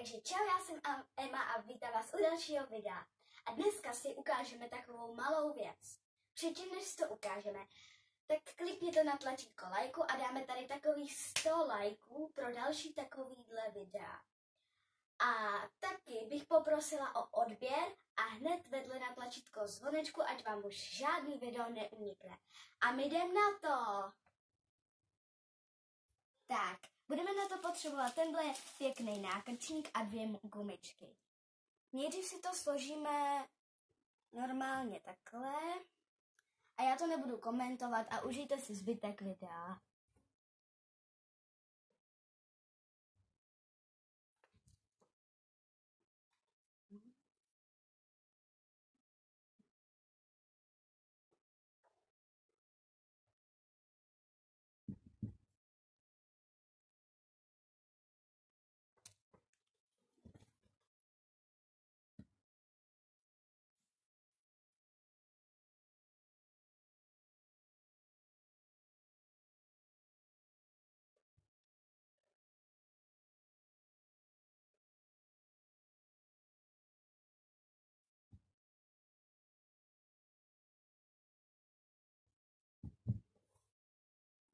Takže čau, já jsem Emma a vítám vás u dalšího videa. A dneska si ukážeme takovou malou věc. Předtím, než si to ukážeme, tak klikněte na tlačítko lajku a dáme tady takových 100 lajků pro další takovýhle videa. A taky bych poprosila o odběr a hned vedle na tlačítko zvonečku, ať vám už žádný video neunikne. A my jdem na to! Tak, budeme na to potřebovat tenhle pěkný nákrčník a 2 gumičky. Nejdřív si to složíme normálně takhle a já to nebudu komentovat a užijte si zbytek videa.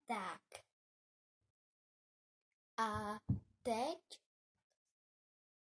Tak. A teď